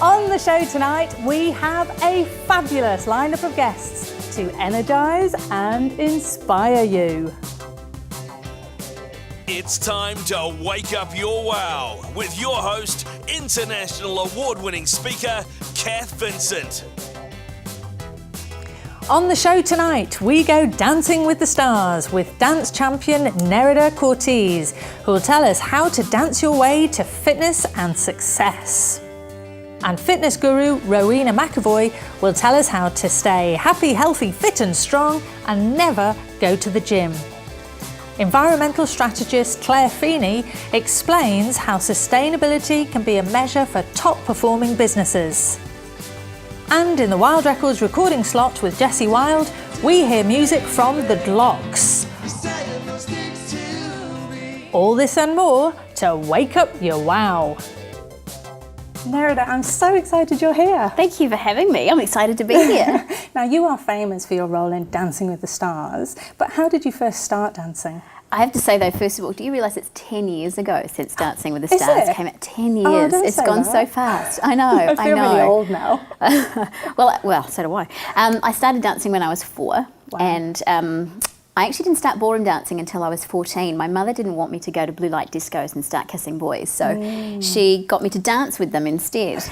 On the show tonight, we have a fabulous lineup of guests to energise and inspire you. It's time to wake up your wow with your host, international award-winning speaker, Cath Vincent. On the show tonight, we go dancing with the stars with dance champion Nerida Cortese, who will tell us how to dance your way to fitness and success. And fitness guru Rowena McEvoy will tell us how to stay happy, healthy, fit and strong and never go to the gym. Environmental strategist Clare Feeney explains how sustainability can be a measure for top-performing businesses. And in the Wilde Records recording slot with Jesse Wilde, we hear music from the Glocks. All this and more to wake up your wow. Nerida, I'm so excited you're here. Thank you for having me. I'm excited to be here. Now, you are famous for your role in Dancing with the Stars, but how did you first start dancing? I have to say though, first of all, do you realise it's 10 years ago since Dancing with the Stars came out? 10 years. Oh, don't it's say gone that. So fast. I know. I feel really old now. well, so do I. I started dancing when I was 4, Wow. and I actually didn't start ballroom dancing until I was 14. My mother didn't want me to go to blue light discos and start kissing boys, so she got me to dance with them instead.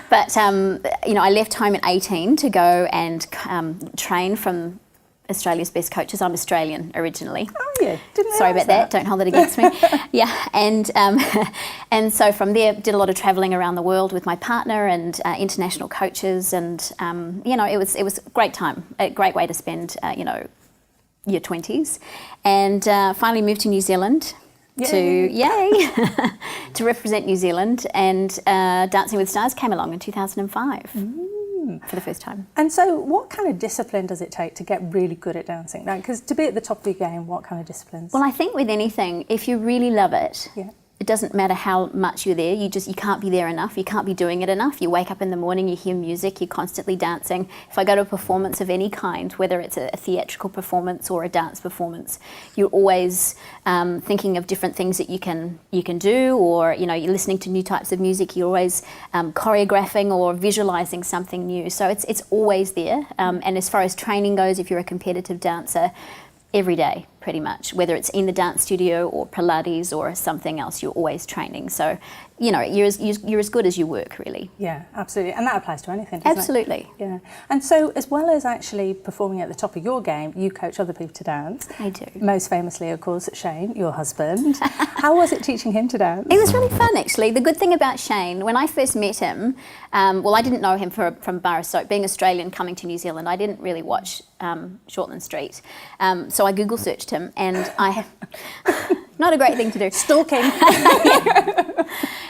But I left home at 18 to go and train from Australia's best coaches. I'm Australian originally. Oh yeah, didn't Sorry about that. Don't hold it against me. Yeah, and so from there did a lot of travelling around the world with my partner and international coaches, and it was a great time, a great way to spend your 20s, and finally moved to New Zealand. To represent New Zealand, and Dancing with Stars came along in 2005. For the first time. And so what kind of discipline does it take to get really good at dancing? Because to be at the top of your game, what kind of disciplines? Well, I think with anything, if you really love it, Yeah. it doesn't matter how much you're there, you can't be there enough, you can't be doing it enough. You wake up in the morning, you hear music, you're constantly dancing. If I go to a performance of any kind, whether it's a theatrical performance or a dance performance, you're always thinking of different things that you can do, or you're listening to new types of music, you're always choreographing or visualizing something new. So it's always there. And as far as training goes, if you're a competitive dancer, every day, pretty much, whether it's in the dance studio or Pilates or something else, you're always training. So, you're as good as you work, really. Yeah, absolutely. And that applies to anything, doesn't Absolutely. it? Yeah. And so, as well as actually performing at the top of your game, you coach other people to dance. I do. Most famously, of course, Shane, your husband. How was it teaching him to dance? It was really fun, actually. The good thing about Shane, when I first met him, I didn't know him from Bar of Soap. Being Australian, coming to New Zealand, I didn't really watch Shortland Street. So I Google searched him, and I not a great thing to do. Stalking.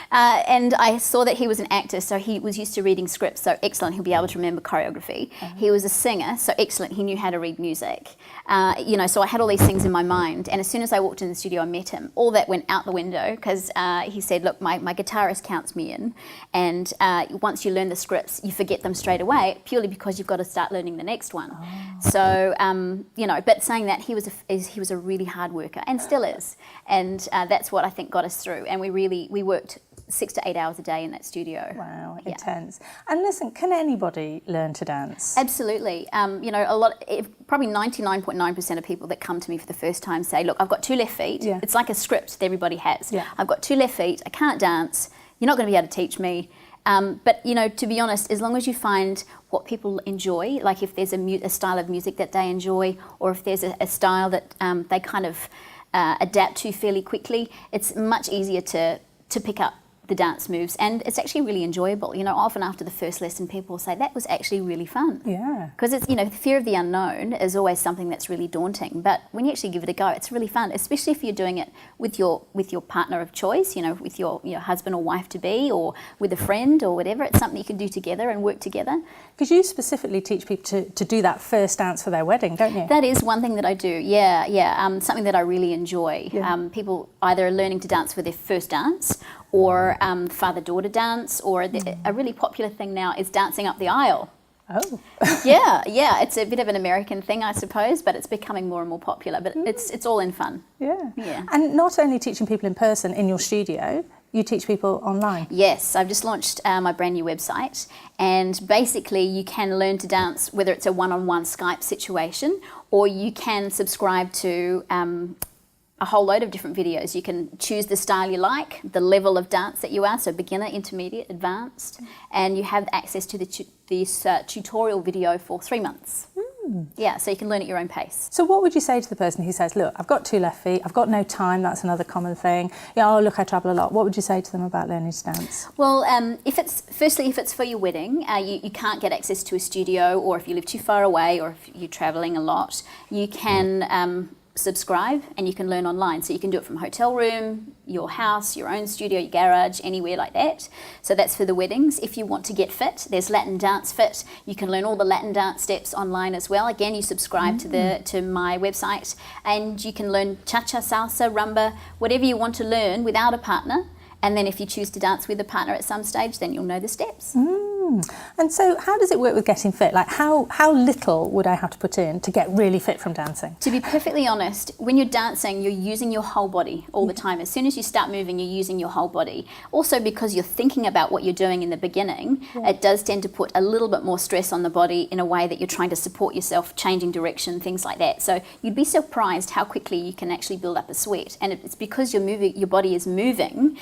And I saw that he was an actor, so he was used to reading scripts, so excellent, he'll be able to remember choreography. He was a singer, so excellent, he knew how to read music. So I had all these things in my mind, and as soon as I walked in the studio, I met him. All that went out the window, because he said, look, my guitarist counts me in, and once you learn the scripts, you forget them straight away, purely because you've got to start learning the next one. So, but saying that, he was a really hard worker, and still is, and that's what I think got us through, and we worked 6 to 8 hours a day in that studio. Wow, intense. And listen, can anybody learn to dance? Absolutely. Probably 99.9% of people that come to me for the first time say, look, I've got 2 left feet. Yeah. It's like a script that everybody has. Yeah. I've got 2 left feet, I can't dance, you're not going to be able to teach me. But to be honest, as long as you find what people enjoy, like if there's a style of music that they enjoy, or if there's a style that they kind of adapt to fairly quickly, it's much easier to pick up the dance moves, and it's actually really enjoyable. Often after the first lesson, people will say, that was actually really fun. Yeah. Because it's, the fear of the unknown is always something that's really daunting, but when you actually give it a go, it's really fun, especially if you're doing it with your partner of choice, with your husband or wife to be, or with a friend or whatever. It's something you can do together and work together. Because you specifically teach people to do that first dance for their wedding, don't you? That is one thing that I do, yeah. Something that I really enjoy. Yeah. People either learning to dance for their first dance, or father-daughter dance, or a really popular thing now is dancing up the aisle. Oh. yeah, it's a bit of an American thing, I suppose, but it's becoming more and more popular, but it's all in fun. Yeah. Yeah. And not only teaching people in person in your studio, you teach people online? Yes, I've just launched my brand new website, and basically you can learn to dance whether it's a one-on-one Skype situation, or you can subscribe to a whole load of different videos. You can choose the style you like, the level of dance that you are, so beginner, intermediate, advanced, and you have access to this tutorial video for 3 months. Yeah, so you can learn at your own pace. So what would you say to the person who says, look, I've got 2 left feet, I've got no time, that's another common thing. Yeah, oh, look, I travel a lot. What would you say to them about learning to dance? Well, if it's for your wedding, you can't get access to a studio, or if you live too far away, or if you're traveling a lot, you can subscribe and you can learn online. So you can do it from hotel room, your house, your own studio, your garage, anywhere like that. So that's for the weddings. If you want to get fit, there's Latin Dance Fit. You can learn all the Latin dance steps online as well. Again, you subscribe to my website, and you can learn cha-cha, salsa, rumba, whatever you want to learn without a partner. And then if you choose to dance with a partner at some stage, then you'll know the steps. And so how does it work with getting fit? Like how little would I have to put in to get really fit from dancing? To be perfectly honest, when you're dancing, you're using your whole body all the time. As soon as you start moving, you're using your whole body. Also, because you're thinking about what you're doing in the beginning, it does tend to put a little bit more stress on the body in a way that you're trying to support yourself, changing direction, things like that. So you'd be surprised how quickly you can actually build up a sweat. And it's because you're moving, your body is moving,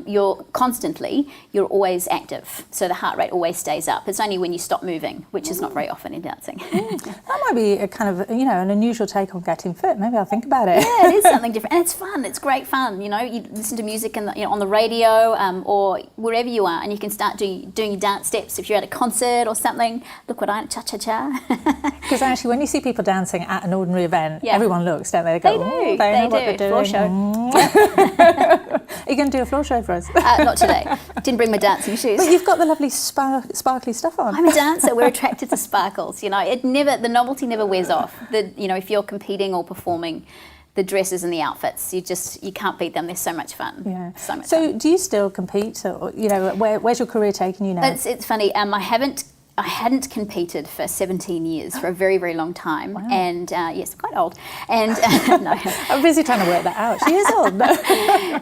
you're always active. So the heart rate always stays up. It's only when you stop moving, which is not very often in dancing. That might be a kind of, an unusual take on getting fit. Maybe I'll think about it. Yeah, it is something different. And it's fun. It's great fun. You listen to music on the radio or wherever you are, and you can start doing your dance steps if you're at a concert or something. Look what cha-cha-cha. Because actually, when you see people dancing at an ordinary event, everyone looks, don't they? They go, they do. They know what they're doing. Floor show. Are you going to do a floor show for us? Not today. Didn't bring my dancing shoes. But you've got the lovely sparkly stuff on. I'm a dancer. We're attracted to sparkles. The novelty never wears off. If you're competing or performing, the dresses and the outfits, you can't beat them. They're so much fun. Yeah. So much So fun. do you still compete? Or, where's your career taking you now? It's funny. I hadn't competed for 17 years, for a very, very long time. Wow. And yes, quite old. And no. I'm busy trying to work that out. She is old.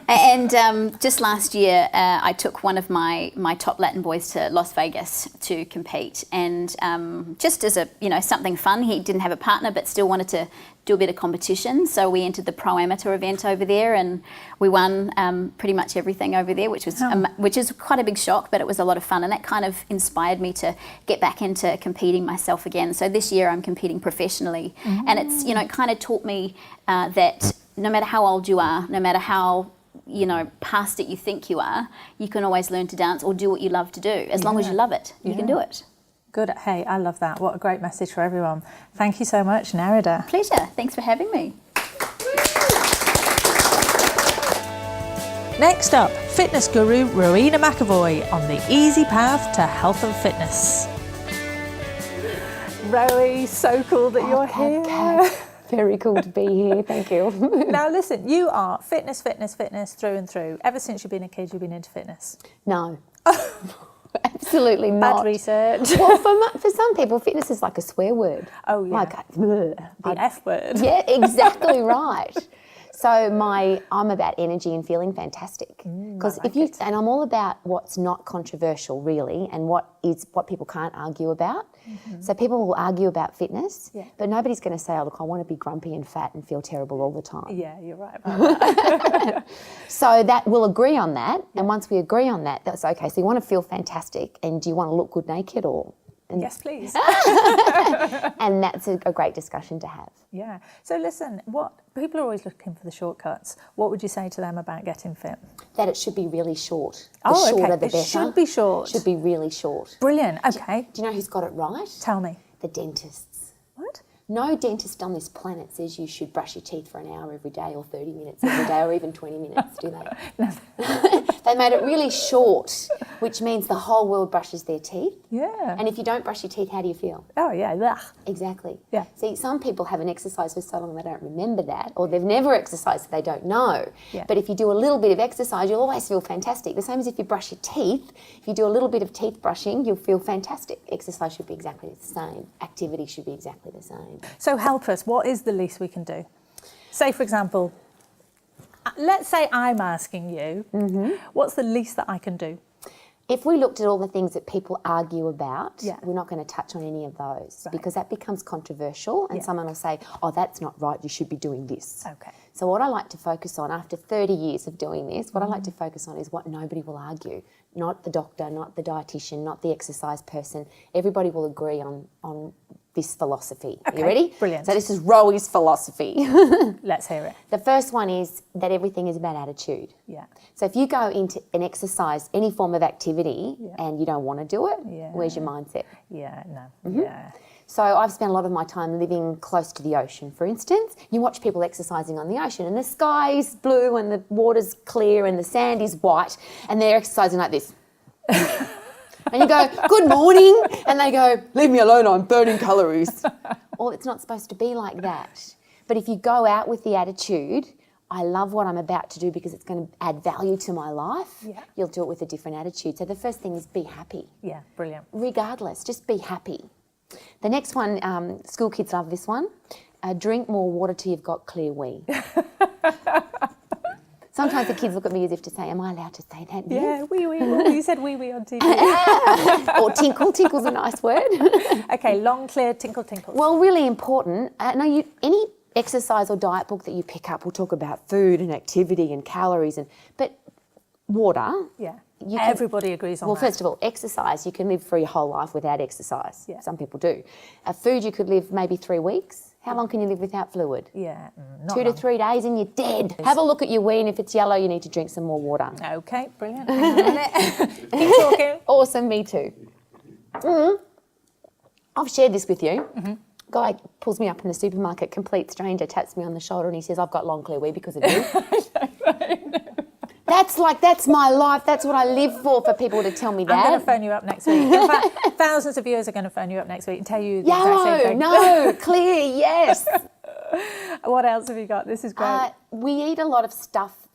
And just last year, I took one of my top Latin boys to Las Vegas to compete. And just as something fun, he didn't have a partner, but still wanted to do a bit of competition. So we entered the pro amateur event over there, and we won pretty much everything over there, which is quite a big shock, but it was a lot of fun. And that kind of inspired me to get back into competing myself again. So this year I'm competing professionally. And it's, it kind of taught me that no matter how old you are, no matter how past it you think you are, you can always learn to dance or do what you love to do. As long as you love it, you can do it. Good. Hey, I love that. What a great message for everyone. Thank you so much, Nerida. Pleasure. Thanks for having me. Next up, fitness guru Rowena McEvoy on the easy path to health and fitness. Rowie, so cool that you're here. Very cool to be here, thank you. Now listen, you are fitness through and through. Ever since you've been a kid, you've been into fitness? No. Absolutely not. Bad research. Well, for some people, fitness is like a swear word. Oh, yeah. Like, the F word. Yeah, exactly right. So I'm about energy and feeling fantastic. Because and I'm all about what's not controversial really, and what people can't argue about. So people will argue about fitness, but nobody's going to say, oh look, I want to be grumpy and fat and feel terrible all the time. Yeah, you're right about that. So that we'll agree on that, and once we agree on that, that's okay. So you want to feel fantastic, and do you want to look good naked or? Yes, please. And that's a great discussion to have. Yeah. So listen, people are always looking for the shortcuts. What would you say to them about getting fit? That it should be really short. The shorter, the better. It should be short. Should be really short. Brilliant. Okay. Do you know who's got it right? Tell me. The dentists. What? No dentist on this planet says you should brush your teeth for an hour every day or 30 minutes every day or even 20 minutes, do they? No. They made it really short, which means the whole world brushes their teeth. Yeah. And if you don't brush your teeth, how do you feel? Oh, yeah. Ugh. Exactly. Yeah. See, some people haven't exercised for so long they don't remember that, or they've never exercised so they don't know. Yeah. But if you do a little bit of exercise, you'll always feel fantastic. The same as if you brush your teeth. If you do a little bit of teeth brushing, you'll feel fantastic. Exercise should be exactly the same. Activity should be exactly the same. So help us. What is the least we can do? Say, for example, let's say I'm asking you, what's the least that I can do? If we looked at all the things that people argue about, Yeah. we're not going to touch on any of those Right. because that becomes controversial and someone will say, oh, that's not right, you should be doing this. Okay. So what I like to focus on after 30 years of doing this, what I like to focus on is what nobody will argue. Not the doctor, not the dietitian, not the exercise person. Everybody will agree on this philosophy. Okay, You ready? brilliant. So this is Rowie's philosophy. Let's hear it. The first one is that everything is about attitude. Yeah. So if you go into an exercise, any form of activity, and you don't want to do it, where's your mindset? Yeah, no, yeah. So I've spent a lot of my time living close to the ocean, for instance. You watch people exercising on the ocean and the sky is blue and the water's clear and the sand is white and they're exercising like this. And you go, good morning. And they go, leave me alone, I'm burning calories. Well, it's not supposed to be like that. But if you go out with the attitude, I love what I'm about to do because it's going to add value to my life, you'll do it with a different attitude. So the first thing is be happy. Yeah, brilliant. Regardless, just be happy. The next one, school kids love this one. Drink more water till you've got clear wee. Sometimes the kids look at me as if to say, am I allowed to say that? Yeah, wee wee. Oh, you said wee wee on TV. Or tinkle. Tinkle's a nice word. Okay, long, clear, tinkle, tinkle. Well, really important. Any exercise or diet book that you pick up will talk about food and activity and calories, but water. Yeah. Everybody agrees on that. Well, first of all, exercise, you can live for your whole life without exercise. Yeah. Some people do. Food, you could live maybe 3 weeks. How long can you live without fluid? Yeah, not 2 to 3 days and you're dead. Have a look at your wee and if it's yellow, you need to drink some more water. Okay, brilliant. Hang on a minute. Keep talking. Awesome, me too. I've shared this with you. Guy pulls me up in the supermarket, complete stranger, taps me on the shoulder and he says, I've got long clear wee because of you. That's my life. That's what I live for people to tell me that. I'm going to phone you up next week. In fact, thousands of viewers are going to phone you up next week and tell you the exact same thing. No, clear, yes. What else have you got? This is great. We eat a lot of stuff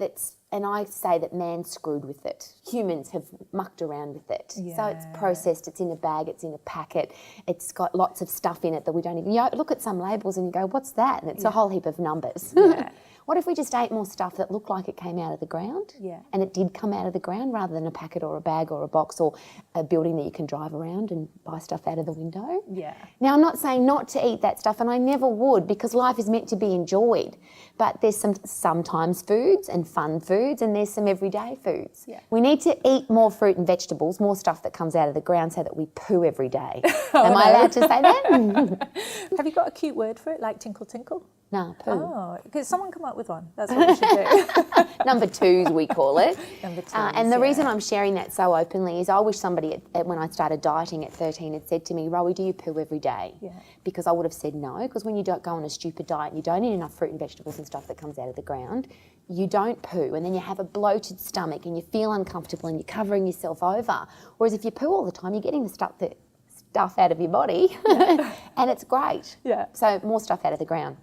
and I say that man screwed with it. Humans have mucked around with it. Yeah. So it's processed, it's in a bag, it's in a packet, it's got lots of stuff in it that we don't even, look at some labels and you go, what's that? And it's a whole heap of numbers. Yeah. What if we just ate more stuff that looked like it came out of the ground? Yeah. And it did come out of the ground rather than a packet or a bag or a box or a building that you can drive around and buy stuff out of the window? Yeah. Now, I'm not saying not to eat that stuff, and I never would because life is meant to be enjoyed. But there's sometimes foods and fun foods and there's some everyday foods. Yeah. We need to eat more fruit and vegetables, more stuff that comes out of the ground so that we poo every day. Am I allowed to say that? Have you got a cute word for it, like tinkle tinkle? No, poo. Oh, because someone come up with one. That's what we should do. Number twos, we call it. Number twos, and the reason I'm sharing that so openly is I wish somebody, when I started dieting at 13, had said to me, Rowie, do you poo every day? Yeah. Because I would have said no, because when you don't go on a stupid diet and you don't eat enough fruit and vegetables and stuff that comes out of the ground, you don't poo and then you have a bloated stomach and you feel uncomfortable and you're covering yourself over. Whereas if you poo all the time, you're getting the stuff out of your body and it's great. Yeah. So more stuff out of the ground.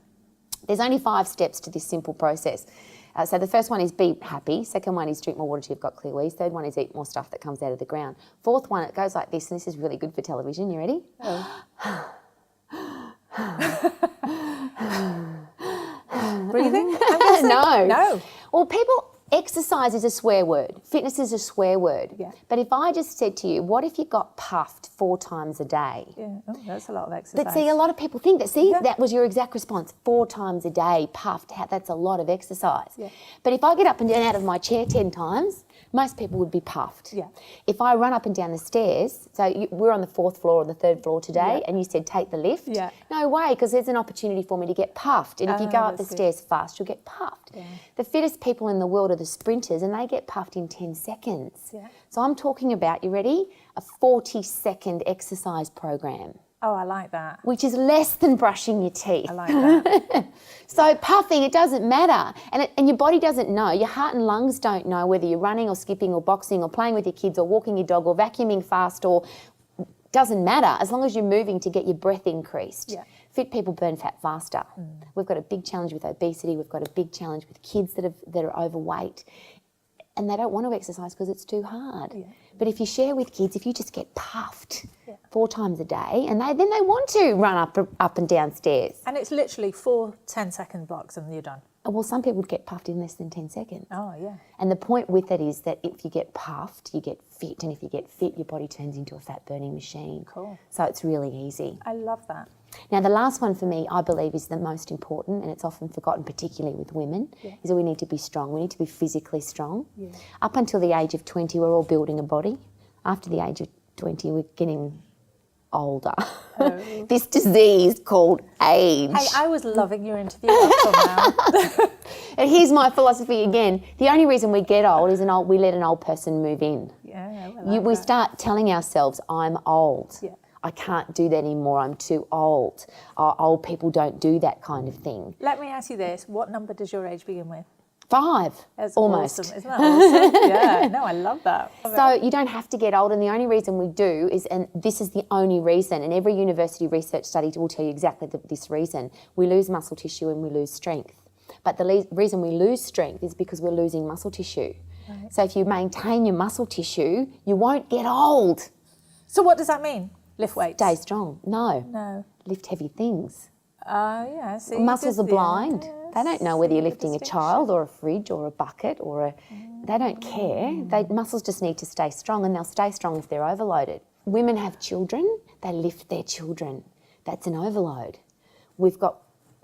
There's only 5 steps to this simple process. So the first one is be happy. Second one is drink more water till you've got clear wheeze. Third one is eat more stuff that comes out of the ground. Fourth one, it goes like this, and this is really good for television. You ready? Oh. Breathing? No. Well, exercise is a swear word. Fitness is a swear word. Yeah. But if I just said to you, what if you got puffed 4 times a day? Yeah. Oh, that's a lot of exercise. But see, a lot of people think that. That was your exact response. 4 times a day, puffed. That's a lot of exercise. Yeah. But if I get up and down out of my chair 10 times, most people would be puffed. Yeah. If I run up and down the stairs, we're on the 4th floor or the 3rd floor today, and you said take the lift. Yeah. No way, because there's an opportunity for me to get puffed. And if you go up the stairs fast, you'll get puffed. Yeah. The fittest people in the world are the sprinters, and they get puffed in 10 seconds. Yeah. So I'm talking about, you ready? A 40-second exercise program. Oh, I like that. Which is less than brushing your teeth. I like that. So puffing, it doesn't matter. And your body doesn't know. Your heart and lungs don't know whether you're running or skipping or boxing or playing with your kids or walking your dog or vacuuming fast or... Doesn't matter, as long as you're moving to get your breath increased. Yeah. Fit people burn fat faster. We've got a big challenge with obesity. We've got a big challenge with kids that are overweight. And they don't want to exercise because it's too hard. Yeah. But if you share with kids, if you just get puffed, 4 times a day, and then they want to run up and down stairs. And it's literally 4 10-second blocks and you're done. Well, some people get puffed in less than 10 seconds. Oh, yeah. And the point with it is that if you get puffed, you get fit, and if you get fit, your body turns into a fat-burning machine. Cool. So it's really easy. I love that. Now, the last one for me, I believe, is the most important, and it's often forgotten, particularly with women, is that we need to be strong. We need to be physically strong. Yeah. Up until the age of 20, we're all building a body. After the age of 20, we're getting older. Oh. This disease called age. Hey, I was loving your interview up till now. And here's my philosophy again. The only reason we get old is we let an old person move in. Yeah, we start telling ourselves, I'm old. Yeah. I can't do that anymore. I'm too old. Old people don't do that kind of thing. Let me ask you this. What number does your age begin with? 5. That's almost. Awesome. Isn't that awesome? Yeah, no, I love that. So you don't have to get old, and the only reason we do is, and this is the only reason, and every university research study will tell you exactly this reason, we lose muscle tissue and we lose strength. But the reason we lose strength is because we're losing muscle tissue. Right. So if you maintain your muscle tissue, you won't get old. So what does that mean? Lift weights? Stay strong. No. No. Lift heavy things. Yeah. See, muscles are blind. They don't know whether you're lifting a child or a fridge or a bucket or a... They don't care. Muscles just need to stay strong, and they'll stay strong if they're overloaded. Women have children, they lift their children. That's an overload. We've got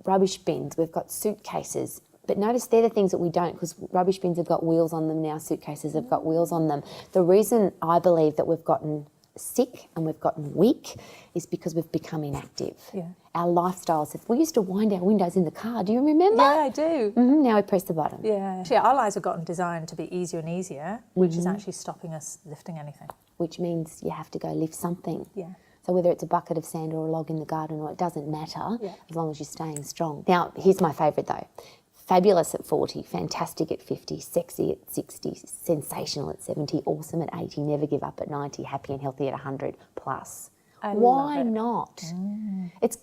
rubbish bins, we've got suitcases, but notice they're the things that we don't, because rubbish bins have got wheels on them now, suitcases have got wheels on them. The reason I believe that we've gotten sick and we've gotten weak is because we've become inactive. Yeah. Our lifestyles, we used to wind our windows in the car, do you remember? Yeah, I do. Mm-hmm, now we press the button. Yeah. Actually, our lives have gotten designed to be easier and easier, which is actually stopping us lifting anything. Which means you have to go lift something. Yeah. So whether it's a bucket of sand or a log in the garden, or it doesn't matter, as long as you're staying strong. Now, here's my favourite though. Fabulous at 40, fantastic at 50, sexy at 60, sensational at 70, awesome at 80, never give up at 90, happy and healthy at 100 plus. Why not?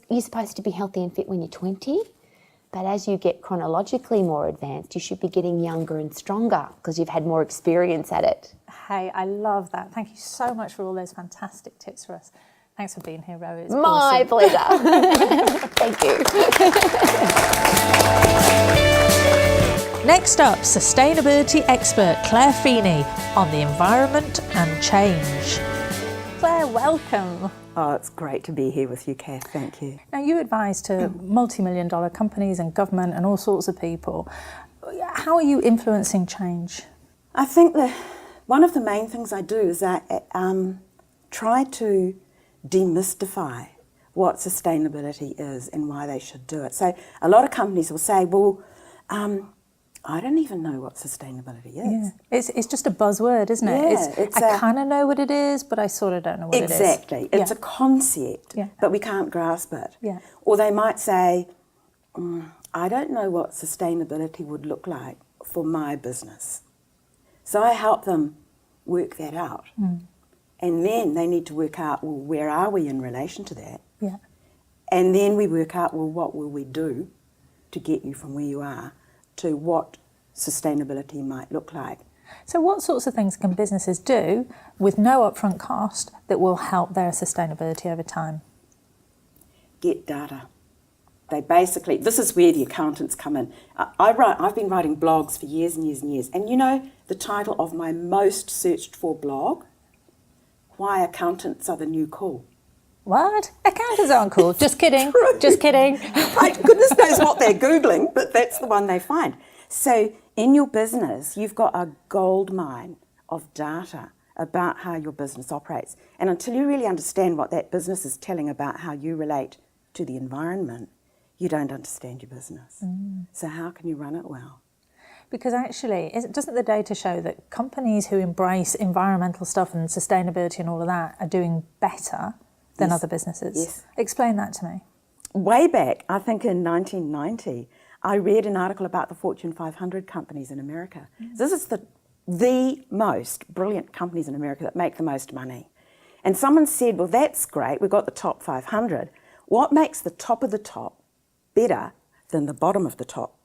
You're supposed to be healthy and fit when you're 20, but as you get chronologically more advanced, you should be getting younger and stronger because you've had more experience at it. Hey, I love that. Thank you so much for all those fantastic tips for us. Thanks for being here, Ro. It's my awesome. Pleasure. Thank you. Next up, sustainability expert Clare Feeney on the environment and change. Clare, welcome. Oh, it's great to be here with you, Cath. Thank you. Now, you advise to multi-million-dollar companies and government and all sorts of people. How are you influencing change? I think that one of the main things I do is I try to demystify what sustainability is and why they should do it. So a lot of companies will say, well, I don't even know what sustainability is. Yeah. It's just a buzzword, isn't it? Yeah, I kind of know what it is, but I sort of don't know what it is. Exactly. It's a concept, but we can't grasp it. Yeah. Or they might say, I don't know what sustainability would look like for my business. So I help them work that out. And then they need to work out, well, where are we in relation to that? Yeah. And then we work out, well, what will we do to get you from where you are to what sustainability might look like. So what sorts of things can businesses do with no upfront cost that will help their sustainability over time? Get data. They basically, this is where the accountants come in. I've been writing blogs for years and years and years, and you know the title of my most searched for blog? Why Accountants Are the New Cool. What? Accountants aren't cool. Just kidding. True. Just kidding. Goodness knows what they're Googling, but that's the one they find. So in your business, you've got a gold mine of data about how your business operates. And until you really understand what that business is telling about how you relate to the environment, you don't understand your business. So how can you run it well? Because actually, doesn't the data show that companies who embrace environmental stuff and sustainability and all of that are doing better than other businesses? Yes. Explain that to me. Way back, I think in 1990, I read an article about the Fortune 500 companies in America. This is the most brilliant companies in America that make the most money. And someone said, well, that's great, we've got the top 500. What makes the top of the top better than the bottom of the top?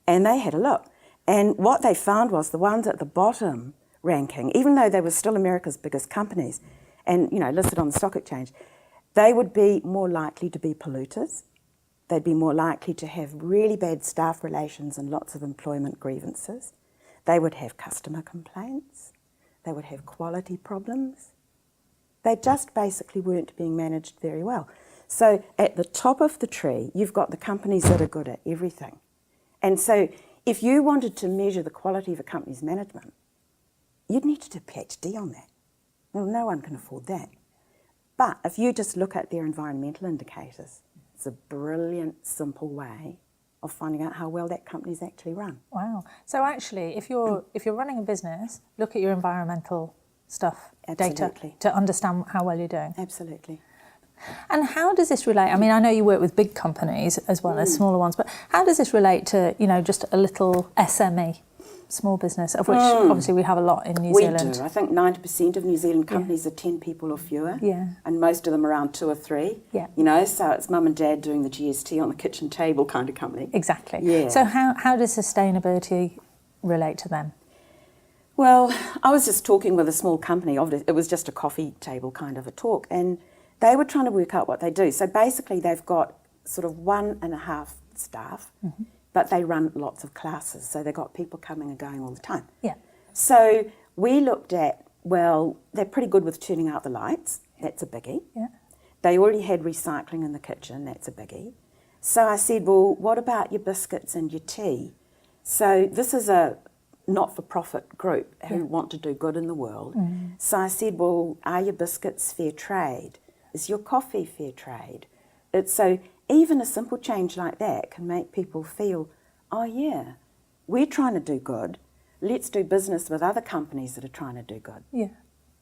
And they had a look. And what they found was the ones at the bottom ranking, even though they were still America's biggest companies, and, you know, listed on the stock exchange, they would be more likely to be polluters. They'd be more likely to have really bad staff relations and lots of employment grievances. They would have customer complaints. They would have quality problems. They just basically weren't being managed very well. So at the top of the tree, you've got the companies that are good at everything. And so if you wanted to measure the quality of a company's management, you'd need to do a PhD on that. Well, no one can afford that. But if you just look at their environmental indicators, it's a brilliant, simple way of finding out how well that company's actually run. Wow. So actually, if you're running a business, look at your environmental stuff, data, to understand how well you're doing. Absolutely. And how does this relate? I mean, I know you work with big companies as well as smaller ones, but how does this relate to, you know, just a little SME, small business, of which obviously we have a lot in New Zealand? We do. I think 90% of New Zealand companies are 10 people or fewer. Yeah. And most of them around 2 or 3. Yeah. You know, so it's mum and dad doing the GST on the kitchen table kind of company. Exactly. Yeah. So how does sustainability relate to them? Well, I was just talking with a small company. It was just a coffee table kind of a talk, and they were trying to work out what they do. So basically they've got sort of 1.5 staff, but they run lots of classes. So they've got people coming and going all the time. Yeah. So we looked at, well, they're pretty good with turning out the lights. That's a biggie. Yeah. They already had recycling in the kitchen. That's a biggie. So I said, well, what about your biscuits and your tea? So this is a not-for-profit group who want to do good in the world. So I said, well, are your biscuits fair trade? Is your coffee fair trade? So even a simple change like that can make people feel, oh yeah, we're trying to do good. Let's do business with other companies that are trying to do good. Yeah.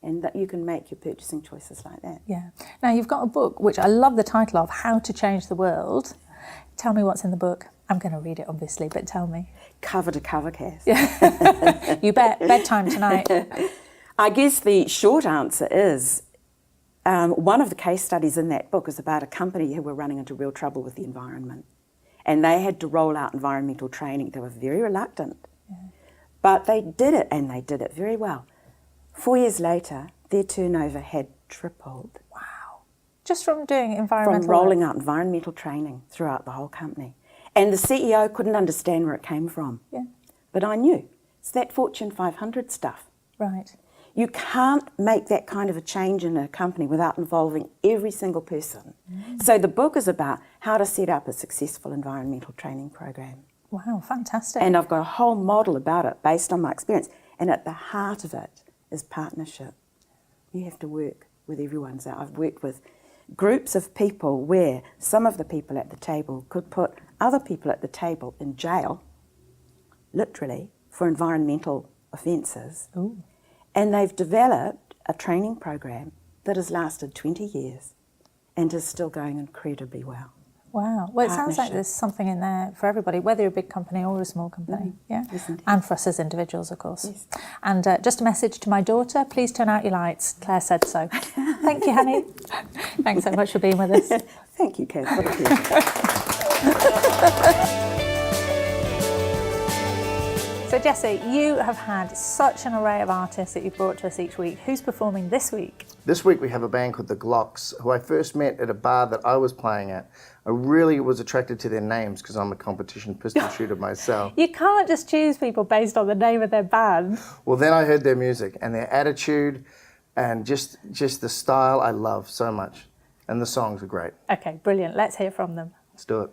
And that you can make your purchasing choices like that. Yeah. Now you've got a book, which I love the title of, How to Change the World. Tell me what's in the book. I'm going to read it, obviously, but tell me. Cover to cover, Cath. Yeah. You bet. Bedtime tonight. I guess the short answer is, one of the case studies in that book is about a company who were running into real trouble with the environment. And they had to roll out environmental training. They were very reluctant. Yeah. But they did it, and they did it very well. 4 years later, their turnover had tripled. Wow. Just from doing environmental From rolling out environmental training throughout the whole company. And the CEO couldn't understand where it came from. Yeah. But I knew. It's that Fortune 500 stuff. Right. You can't make that kind of a change in a company without involving every single person. So the book is about how to set up a successful environmental training program. Wow, fantastic. And I've got a whole model about it based on my experience. And at the heart of it is partnership. You have to work with everyone. So I've worked with groups of people where some of the people at the table could put other people at the table in jail, literally, for environmental offences. Ooh. And they've developed a training program that has lasted 20 years and is still going incredibly well. Wow. Well, it sounds like there's something in there for everybody, whether you're a big company or a small company. Yeah. Yes, and for us as individuals, of course. Yes. And just a message to my daughter, please turn out your lights. Claire said so. Thank you, honey. Thanks so much for being with us. Thank you, Cath. What a pleasure. So Jesse, you have had such an array of artists that you've brought to us each week. Who's performing this week? This week we have a band called the Glocks, who I first met at a bar that I was playing at. I really was attracted to their names because I'm a competition pistol shooter myself. You can't just choose people based on the name of their band. Well, then I heard their music and their attitude and just the style I love so much. And the songs are great. Okay, brilliant. Let's hear from them. Let's do it.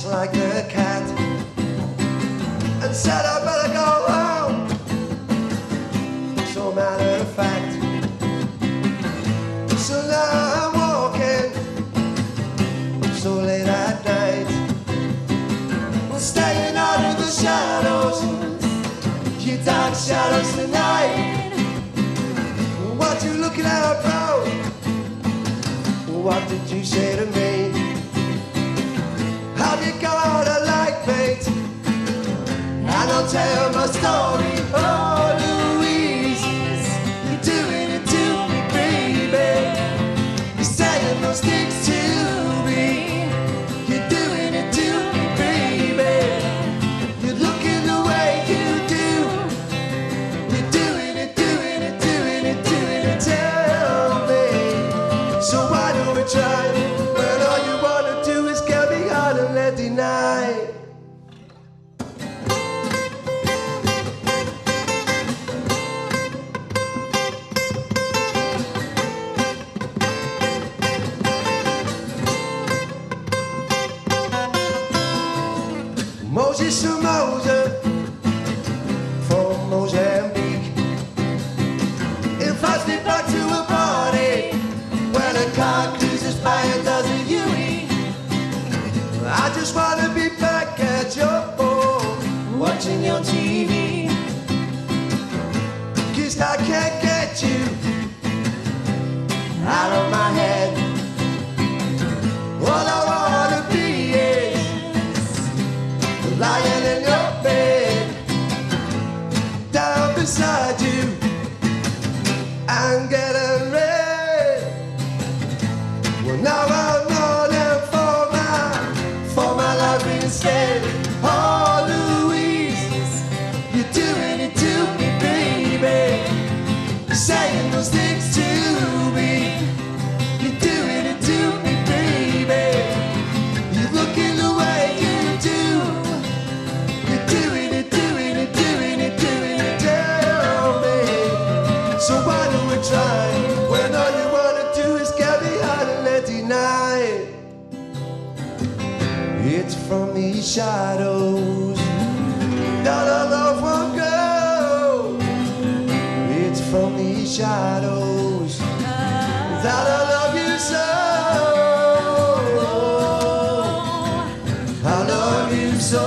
Like a cat, and said I better go home. So matter of fact, so now I'm walking so late at night, staying out of the shadows, your dark shadows tonight. What you looking at, bro? What did you say to me? Have you got a I'll tell my story. Oh, Louise, you're doing it to me, baby. You're saying those things to me. You're doing it to me, baby. You're looking the way you do. You're doing it, doing it, doing it, doing it. Tell me, so why don't we try when all you wanna do is get me out and let deny? Moses Somoza from Mozambique. If I slip back to a party when a car cruises by and does a UE, I just wanna be back at your home watching your TV. 'Cause I can't get you out of my head. All I wanna be is lying in your bed, down beside you, and getting red. Well, now I'm mourning for my life instead. Oh, Louise, you're doing it to me, baby. You're saying those things to me. You're doing it to me, baby. You're looking the way you do. Doing it, doing it, doing it, doing it, tell me. So why don't we try when all you wanna do is get me out and let deny it? It's from these shadows that our love won't go. It's from these shadows that I love you so. I love you so.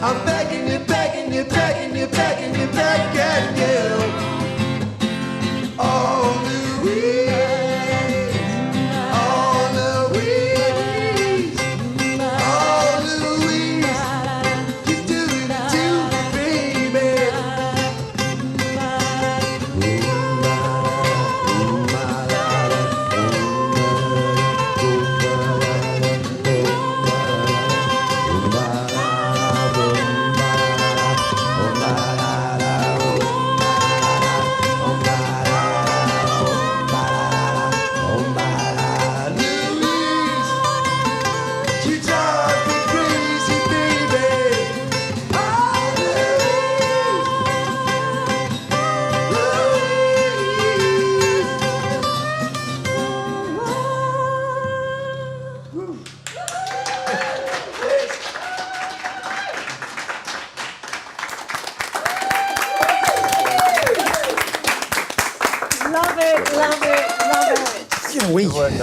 I'm begging you, begging you, begging you, begging you, begging you. Oh, Louise, oh, Louise, oh, Louise, you're doing it to me, baby.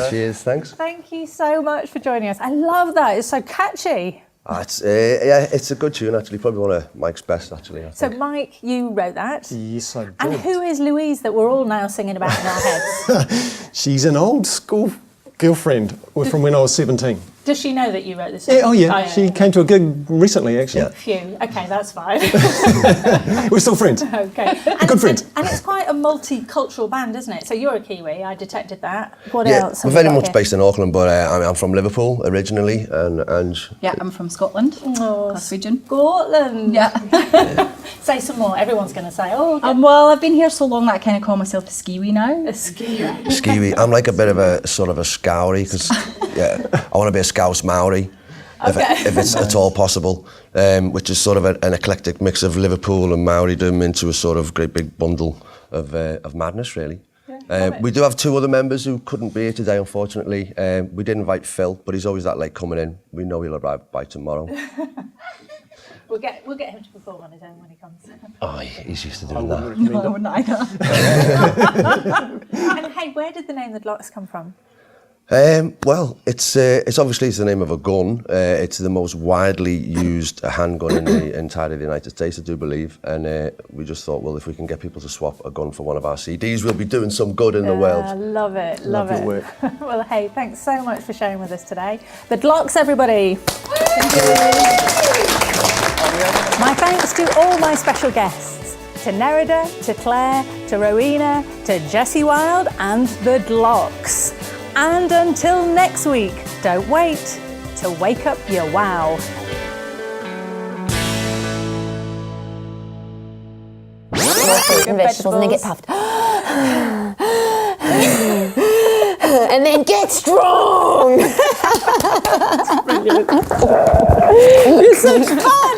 Cheers, thanks. Thank you so much for joining us. I love that. It's so catchy. It's a good tune, actually. Probably one of Mike's best, actually. So, Mike, you wrote that. Yes, I did. And who is Louise that we're all now singing about in our heads? She's an old school girlfriend from when I was 17. Does she know that you wrote this song? Yeah, oh yeah, she came to a gig recently, actually. Yeah. Phew. Okay, that's fine. We're still friends. Okay. A good friend. And it's quite a multicultural band, isn't it? So you're a Kiwi, I detected that. What else? We're very much based in Auckland, but I'm from Liverpool originally, and yeah, I'm from Scotland, Glaswegian. Scotland. Yeah. Say some more. Everyone's going to say, oh. Well, I've been here so long that I kind of call myself a skiwi now. A skiwi. Skiwi. I'm like a bit of a sort of a scoury because I want to be a Scouse Maori. If it's at all possible, which is sort of an eclectic mix of Liverpool and Maoridom into a sort of great big bundle of madness, really. Yeah. We do have 2 other members who couldn't be here today, unfortunately. We did invite Phil, but he's always that late coming in. We know he'll arrive by tomorrow. We'll get him to perform on his own when he comes. Oh, he's used to doing that. No, I wouldn't either. And hey, where did the name the Glocks come from? Well, it's obviously the name of a gun. It's the most widely used handgun in the entire of the United States, I do believe. And we just thought, well, if we can get people to swap a gun for one of our CDs, we'll be doing some good in the world. Love it, love Love it. your work. Well, hey, thanks so much for sharing with us today. The Glocks, everybody. Thank you. My thanks to all my special guests, to Nerida, to Clare, to Rowena, to Jessie Wilde and the Glocks. And until next week, don't wait to wake up your wow. Fruit and vegetables and then get puffed. And then get strong. You're such fun.